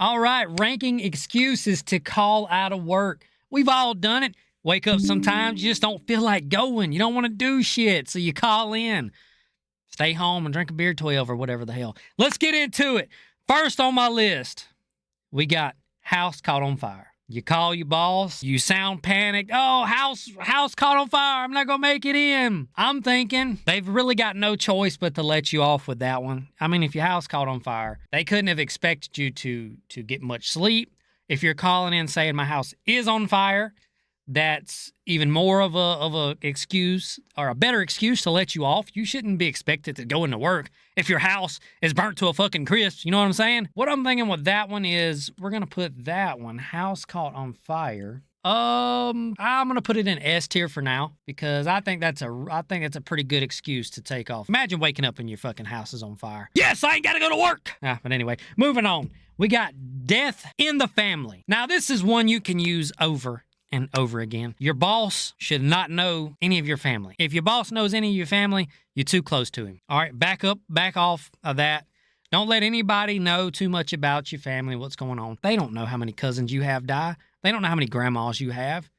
All right, ranking excuses to call out of work. We've all done it. Wake up sometimes, you just don't feel like going. You don't want to do shit, so you call in. Stay home and drink a beer 12 or whatever the hell. Let's get into it. First on my list, we got house caught on fire. You call your boss, you sound panicked. Oh, house caught on fire. I'm not going to make it in. I'm thinking they've really got no choice but to let you off with that one. I mean, if your house caught on fire, they couldn't have expected you to get much sleep. If you're calling in saying my house is on fire, that's even more of a excuse, or a better excuse to let you off. You shouldn't be expected to go into work if your house is burnt to a fucking crisp. You know what I'm saying? What I'm thinking with that one is we're gonna put that one, house caught on fire. I'm gonna put it in S tier for now because I think that's a pretty good excuse to take off. Imagine waking up and your fucking house is on fire. Yes, I ain't gotta go to work. But anyway, moving on. We got death in the family. Now this is one you can use over and over again. Your boss should not know any of your family. If your boss knows any of your family, you're too close to him. All right, back off of that. Don't let anybody know too much about your family, what's going on. They don't know how many cousins you have die. They don't know how many grandmas you have.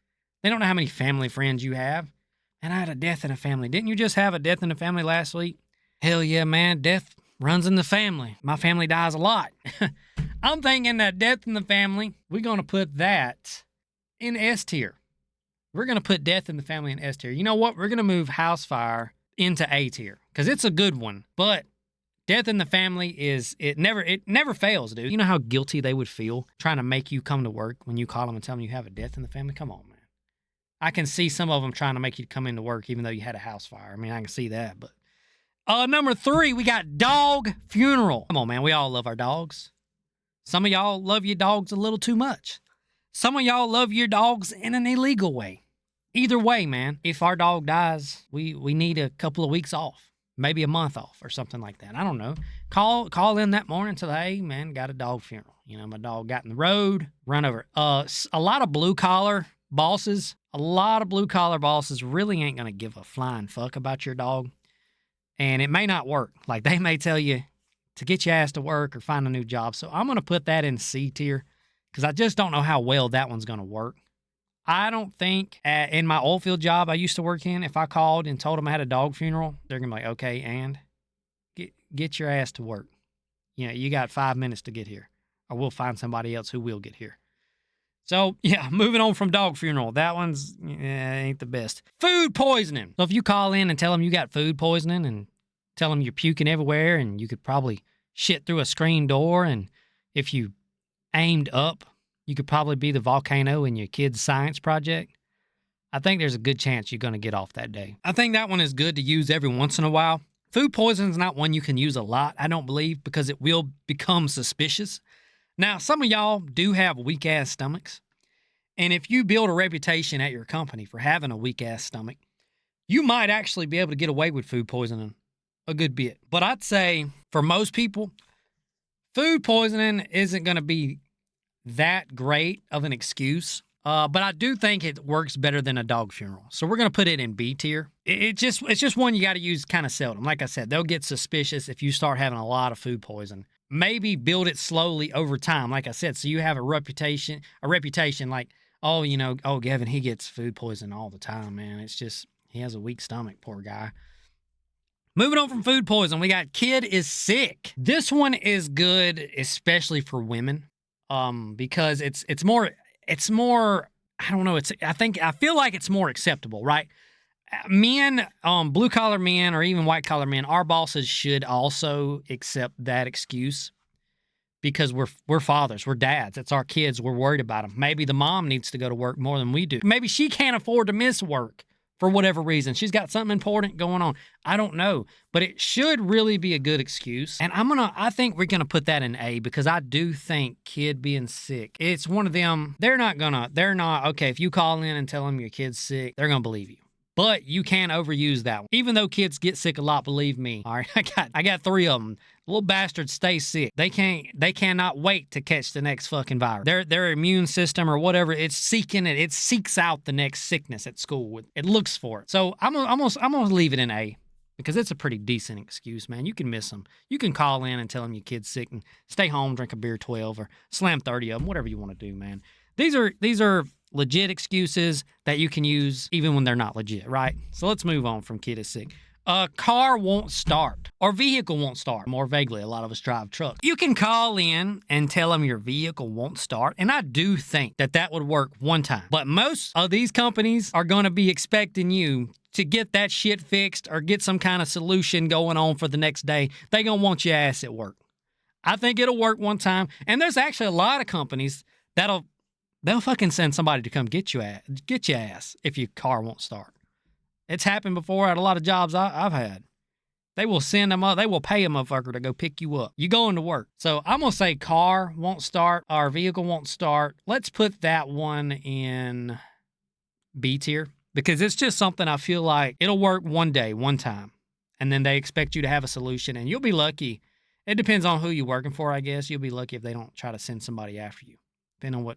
They don't know how many family friends you have. And I had a death in the family. Didn't you just have a death in the family last week? Hell yeah, man. Death runs in the family. My family dies a lot. I'm thinking that death in the family, we're going to put that in S tier. We're going to put death in the family in S tier. You know what? We're going to move house fire into A tier because it's a good one. But death in the family it never fails, dude. You know how guilty they would feel trying to make you come to work when you call them and tell them you have a death in the family? Come on, man. I can see some of them trying to make you come into work even though you had a house fire. I mean, I can see that. But number 3, we got dog funeral. Come on, man. We all love our dogs. Some of y'all love your dogs a little too much. Some of y'all love your dogs in an illegal way. Either way, man, if our dog dies, we need a couple of weeks off, maybe a month off or something like that. I don't know. Call in that morning and say, hey, man, got a dog funeral. You know, my dog got in the road, run over. A lot of blue-collar bosses really ain't going to give a flying fuck about your dog. And it may not work. Like, they may tell you to get your ass to work or find a new job. So I'm going to put that in C tier, because I just don't know how well that one's going to work. I don't think in my oil field job I used to work in, if I called and told them I had a dog funeral, they're going to be like, okay, and get your ass to work. You know, you got 5 minutes to get here, or we'll find somebody else who will get here. So, yeah, moving on from dog funeral. That one's ain't the best. Food poisoning. So if you call in and tell them you got food poisoning and tell them you're puking everywhere and you could probably shit through a screen door, and if you aimed up, you could probably be the volcano in your kid's science project, I think there's a good chance you're going to get off that day. I think that one is good to use every once in a while. Food poisoning is not one you can use a lot, I don't believe, because it will become suspicious. Now, some of y'all do have weak-ass stomachs, and if you build a reputation at your company for having a weak-ass stomach, you might actually be able to get away with food poisoning a good bit. But I'd say for most people, food poisoning isn't going to be that great of an excuse, but I do think it works better than a dog funeral. So we're going to put it in B tier. It's just one you got to use kind of seldom. Like I said, they'll get suspicious if you start having a lot of food poison. Maybe build it slowly over time, like I said, so you have a reputation like, oh, you know, oh, Gavin, he gets food poison all the time, man. It's just, he has a weak stomach, poor guy. Moving on from food poison, we got kid is sick. This one is good, especially for women, because it's more, I don't know, I feel like it's more acceptable, right? Men, blue collar men or even white collar men, our bosses should also accept that excuse, because we're fathers, we're dads. It's our kids. We're worried about them. Maybe the mom needs to go to work more than we do. Maybe she can't afford to miss work for whatever reason. She's got something important going on. I don't know, but it should really be a good excuse. And I think we're going to put that in A, because I do think kid being sick, it's one of them, okay, if you call in and tell them your kid's sick, they're going to believe you. But you can't overuse that one. Even though kids get sick a lot, believe me. All right, I got 3 of them. Little bastards stay sick. They cannot wait to catch the next fucking virus. Their immune system or whatever, it's seeking it. It seeks out the next sickness at school. It looks for it. So I'm gonna leave it in A, because it's a pretty decent excuse, man. You can miss them. You can call in and tell them your kid's sick and stay home, drink a beer 12 or slam 30 of them, whatever you want to do, man. These are legit excuses that you can use even when they're not legit, right? So let's move on from kid is sick. A car won't start or vehicle won't start. More vaguely, a lot of us drive trucks. You can call in and tell them your vehicle won't start, and I do think that would work one time. But most of these companies are going to be expecting you to get that shit fixed or get some kind of solution going on for the next day. They going to want your ass at work. I think it'll work one time, and there's actually a lot of companies they'll fucking send somebody to come get your ass if your car won't start. It's happened before at a lot of jobs I've had. They will send them up. They will pay a motherfucker to go pick you up. You going to work. So I'm going to say car won't start. Our vehicle won't start. Let's put that one in B tier because it's just something I feel like it'll work one day, one time. And then they expect you to have a solution and you'll be lucky. It depends on who you're working for, I guess. You'll be lucky if they don't try to send somebody after you. Depending on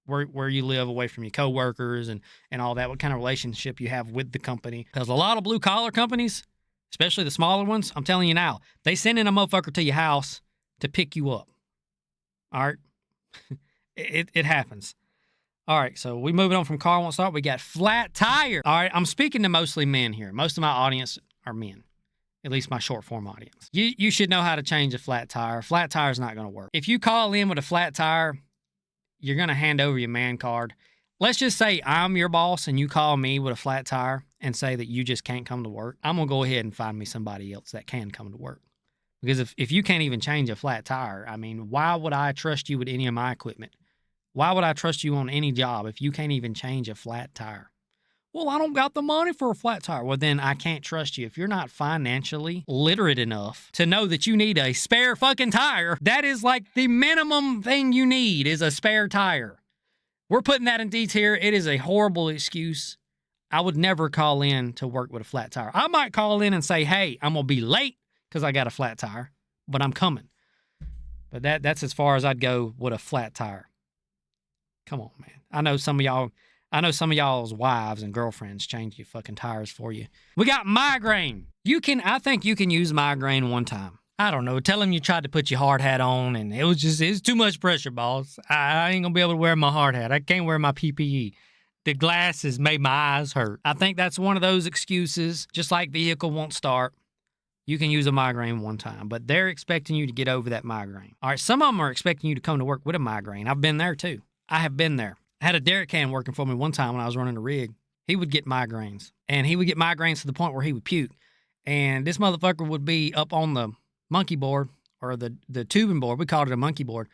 where you live away from your coworkers and all that, what kind of relationship you have with the company. Because a lot of blue collar companies, especially the smaller ones, I'm telling you now, they send in a motherfucker to your house to pick you up. All right? It happens. All right, so we moving on from car won't start. We got flat tire. All right, I'm speaking to mostly men here. Most of my audience are men. At least my short form audience. You should know how to change a flat tire. Flat tire is not going to work. If you call in with a flat tire, you're going to hand over your man card. Let's just say I'm your boss and you call me with a flat tire and say that you just can't come to work. I'm going to go ahead and find me somebody else that can come to work. Because if you can't even change a flat tire, I mean, why would I trust you with any of my equipment? Why would I trust you on any job if you can't even change a flat tire? Well, I don't got the money for a flat tire. Well, then I can't trust you. If you're not financially literate enough to know that you need a spare fucking tire, that is like the minimum thing you need is a spare tire. We're putting that in D tier. It is a horrible excuse. I would never call in to work with a flat tire. I might call in and say, hey, I'm going to be late because I got a flat tire, but I'm coming. But that's as far as I'd go with a flat tire. Come on, man. I know some of y'all's wives and girlfriends change your fucking tires for you. We got migraine. I think you can use migraine one time. I don't know. Tell them you tried to put your hard hat on and it's too much pressure, boss. I ain't gonna be able to wear my hard hat. I can't wear my PPE. The glasses made my eyes hurt. I think that's one of those excuses. Just like vehicle won't start, you can use a migraine one time, but they're expecting you to get over that migraine. All right, some of them are expecting you to come to work with a migraine. I've been there too. I have been there. I had a derrick can working for me one time when I was running a rig. He would get migraines. And he would get migraines to the point where he would puke. And this motherfucker would be up on the monkey board or the tubing board. We called it a monkey board.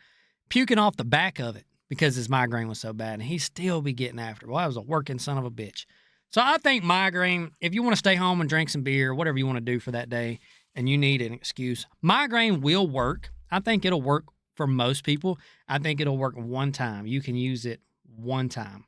Puking off the back of it because his migraine was so bad. And he'd still be getting after it. Well, I was a working son of a bitch. So I think migraine, if you want to stay home and drink some beer, whatever you want to do for that day, and you need an excuse, migraine will work. I think it'll work for most people. I think it'll work one time. You can use it one time.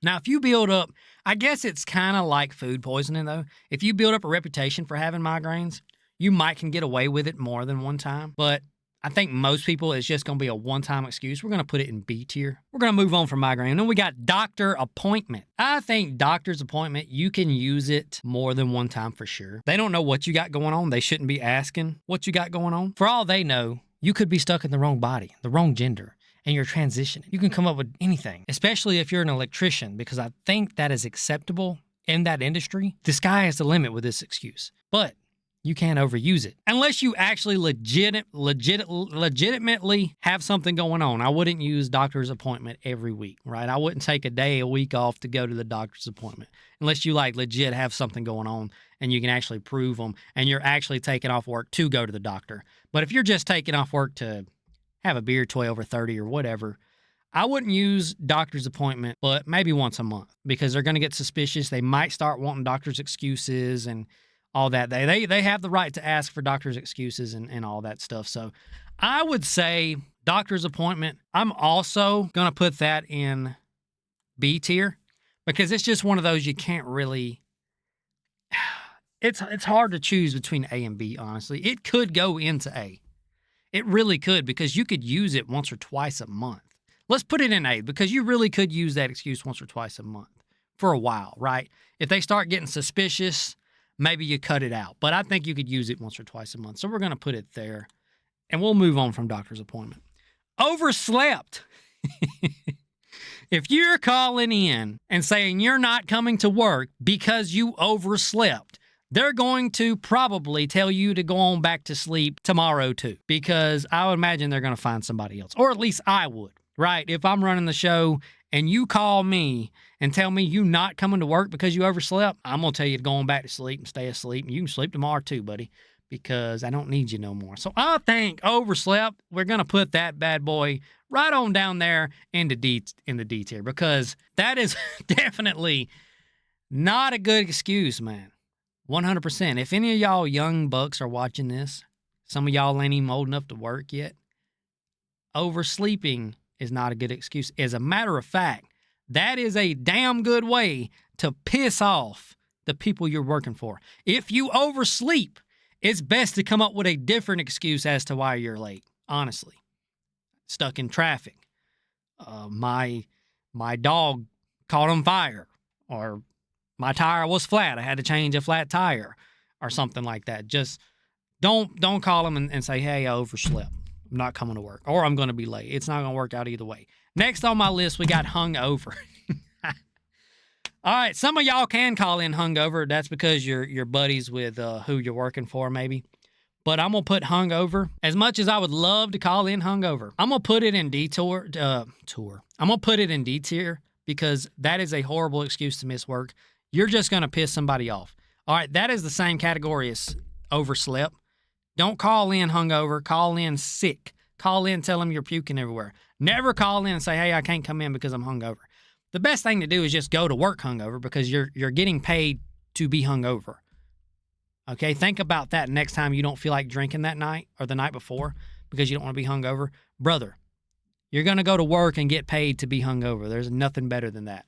Now, if you build up, I guess it's kind of like food poisoning, though. If you build up a reputation for having migraines, you might can get away with it more than one time. But I think most people, it's just going to be a one-time excuse. We're going to put it in B tier. We're going to move on from migraine. And then we got doctor appointment. I think doctor's appointment, you can use it more than one time for sure. They don't know what you got going on. They shouldn't be asking what you got going on. For all they know, you could be stuck in the wrong body, the wrong gender, and you're transitioning. You can come up with anything, especially if you're an electrician, because I think that is acceptable in that industry. The sky is the limit with this excuse, but you can't overuse it unless you actually legitimately have something going on. I wouldn't use doctor's appointment every week, right? I wouldn't take a week off to go to the doctor's appointment unless you like legit have something going on and you can actually prove them and you're actually taking off work to go to the doctor. But if you're just taking off work to have a beer 12 or 30 or whatever, I wouldn't use doctor's appointment, but maybe once a month because they're going to get suspicious. They might start wanting doctor's excuses and all that. They have the right to ask for doctor's excuses and all that stuff. So I would say doctor's appointment. I'm also going to put that in B tier because it's just one of those you can't really... It's hard to choose between A and B, honestly. It could go into A. It really could because you could use it once or twice a month. Let's put it in A because you really could use that excuse once or twice a month for a while, right? If they start getting suspicious, maybe you cut it out. But I think you could use it once or twice a month. So we're going to put it there. And we'll move on from doctor's appointment. Overslept. If you're calling in and saying you're not coming to work because you overslept, they're going to probably tell you to go on back to sleep tomorrow too, because I would imagine they're going to find somebody else, or at least I would, right? If I'm running the show and you call me and tell me you not coming to work because you overslept, I'm going to tell you to go on back to sleep and stay asleep, and you can sleep tomorrow too, buddy, because I don't need you no more. So I think overslept, we're going to put that bad boy right on down there in the D tier, because that is definitely not a good excuse, man. 100%. If any of y'all young bucks are watching this, some of y'all ain't even old enough to work yet, oversleeping is not a good excuse. As a matter of fact, that is a damn good way to piss off the people you're working for. If you oversleep, it's best to come up with a different excuse as to why you're late, honestly. Stuck in traffic. My dog caught on fire, or my tire was flat. I had to change a flat tire, or something like that. Just don't call them and say, hey, I overslept. I'm not coming to work, or I'm going to be late. It's not going to work out either way. Next on my list, we got hungover. All right, some of y'all can call in hungover. That's because you're buddies with who you're working for, maybe. But I'm going to put hungover. As much as I would love to call in hungover, I'm going to put it in I'm going to put it in D tier, because that is a horrible excuse to miss work. You're just going to piss somebody off. All right, that is the same category as overslept. Don't call in hungover. Call in sick. Call in, tell them you're puking everywhere. Never call in and say, hey, I can't come in because I'm hungover. The best thing to do is just go to work hungover, because you're getting paid to be hungover. Okay, think about that next time you don't feel like drinking that night or the night before because you don't want to be hungover. Brother, you're going to go to work and get paid to be hungover. There's nothing better than that.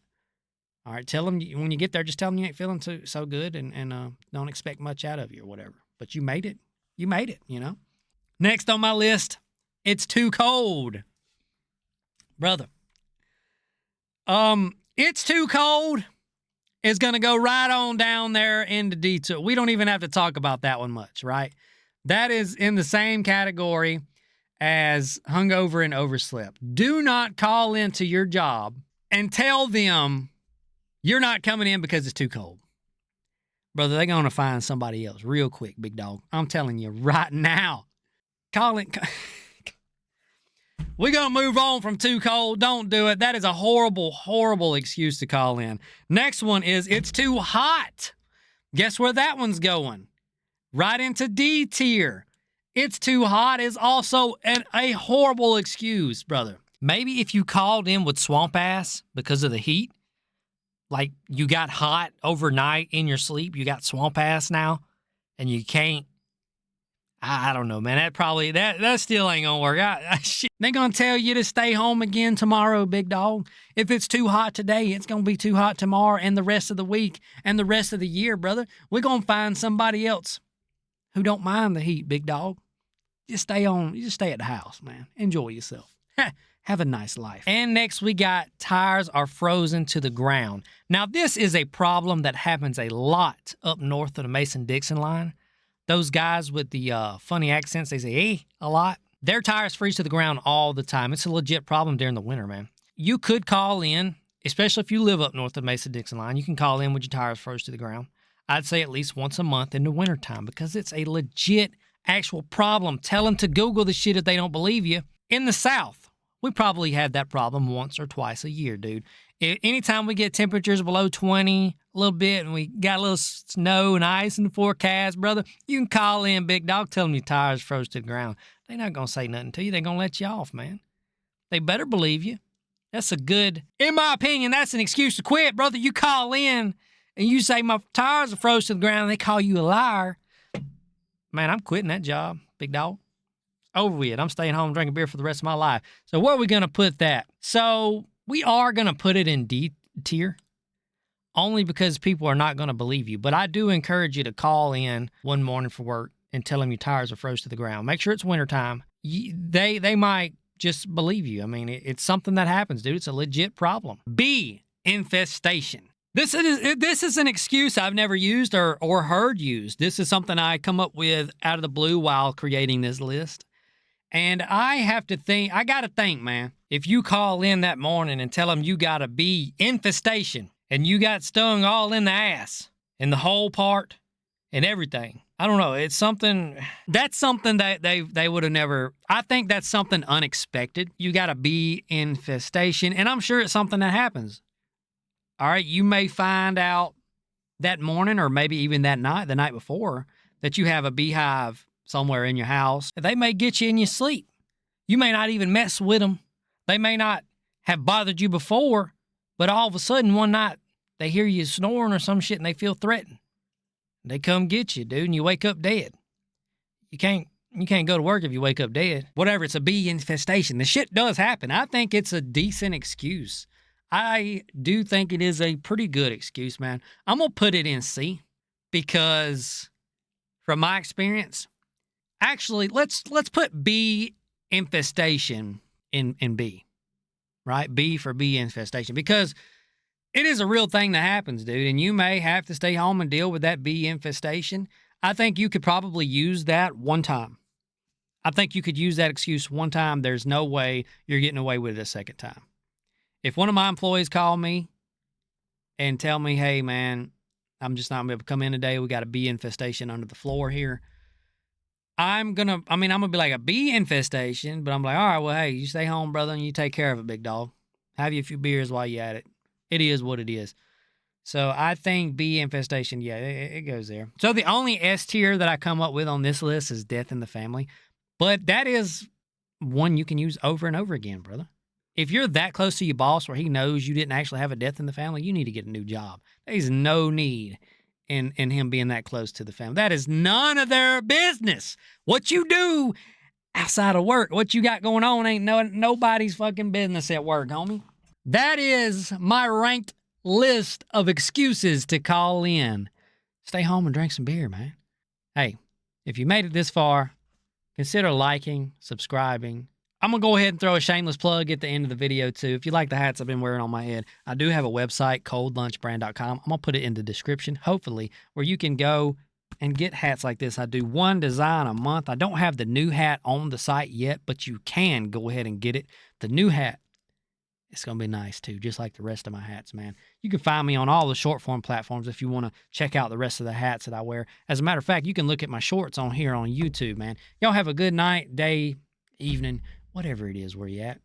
All right, tell them when you get there, just tell them you ain't feeling so good and don't expect much out of you or whatever. But you made it. You made it, you know. Next on my list, it's too cold. Brother. It's too cold is going to go right on down there into D2. We don't even have to talk about that one much, right? That is in the same category as hungover and overslept. Do not call into your job and tell them you're not coming in because it's too cold. Brother, they're going to find somebody else real quick, big dog. I'm telling you right now. We're going to move on from too cold. Don't do it. That is a horrible, horrible excuse to call in. Next one is it's too hot. Guess where that one's going? Right into D tier. It's too hot is also a horrible excuse, brother. Maybe if you called in with swamp ass because of the heat, like you got hot overnight in your sleep, you got swamp ass now, and you can't. I don't know, man. That still ain't gonna work. They're gonna tell you to stay home again tomorrow, big dog. If it's too hot today, it's gonna be too hot tomorrow and the rest of the week and the rest of the year, brother. We're gonna find somebody else who don't mind the heat, big dog. Just stay at the house, man. Enjoy yourself. Have a nice life. And next we got tires are frozen to the ground. Now this is a problem that happens a lot up north of the Mason-Dixon line. Those guys with the funny accents, they say, eh, a lot. Their tires freeze to the ground all the time. It's a legit problem during the winter, man. You could call in, especially if you live up north of the Mason-Dixon line, you can call in with your tires froze to the ground. I'd say at least once a month in the wintertime, because it's a legit actual problem. Tell them to Google the shit if they don't believe you. In the South, we probably had that problem once or twice a year, dude. Anytime we get temperatures below 20 a little bit and we got a little snow and ice in the forecast, brother, you can call in, big dog, tell them your tires froze to the ground. They're not going to say nothing to you. They're going to let you off, man. They better believe you. That's in my opinion, that's an excuse to quit, brother. You call in and you say my tires are froze to the ground and they call you a liar. Man, I'm quitting that job, big dog. Over with. I'm staying home drinking beer for the rest of my life. So where are we going to put that? So we are going to put it in D tier only because people are not going to believe you. But I do encourage you to call in one morning for work and tell them your tires are froze to the ground. Make sure it's wintertime. They might just believe you. I mean, it's something that happens, dude. It's a legit problem. B, infestation. This is an excuse I've never used or heard used. This is something I come up with out of the blue while creating this list. And I got to think, man, if you call in that morning and tell them you got a bee infestation and you got stung all in the ass, in the whole part and everything. I don't know. That's something that they would have never, I think that's something unexpected. You got a bee infestation, and I'm sure it's something that happens. All right, you may find out that morning or maybe even that night, the night before, that you have a beehive somewhere in your house. They may get you in your sleep. You may not even mess with them. They may not have bothered you before, but all of a sudden one night they hear you snoring or some shit and they feel threatened. They come get you, dude, and you wake up dead. You can't go to work if you wake up dead. Whatever, it's a bee infestation. The shit does happen. I think it's a decent excuse. I do think it is a pretty good excuse, man. I'm going to put it in C because from my experience, actually, let's put bee infestation in B, right? B for bee infestation because it is a real thing that happens, dude, and you may have to stay home and deal with that bee infestation. I think you could probably use that one time. I think you could use that excuse one time. There's no way you're getting away with it a second time. If one of my employees call me and tell me, hey, man, I'm just not going to be able to come in today. We got a bee infestation under the floor here. I'm going to be like a bee infestation, but I'm like, all right, well, hey, you stay home, brother, and you take care of it, big dog. Have you a few beers while you're at it. It is what it is. So I think bee infestation, yeah, it goes there. So the only S tier that I come up with on this list is death in the family. But that is one you can use over and over again, brother. If you're that close to your boss where he knows you didn't actually have a death in the family, you need to get a new job. There's no need in him being that close to the family. That is none of their business. What you do outside of work, what you got going on ain't nobody's fucking business at work, homie. That is my ranked list of excuses to call in. Stay home and drink some beer, man. Hey, if you made it this far, consider liking, subscribing. I'm going to go ahead and throw a shameless plug at the end of the video, too. If you like the hats I've been wearing on my head, I do have a website, coldlunchbrand.com. I'm going to put it in the description, hopefully, where you can go and get hats like this. I do one design a month. I don't have the new hat on the site yet, but you can go ahead and get it. The new hat, it's going to be nice, too, just like the rest of my hats, man. You can find me on all the short-form platforms if you want to check out the rest of the hats that I wear. As a matter of fact, you can look at my shorts on here on YouTube, man. Y'all have a good night, day, evening, whatever it is where you at.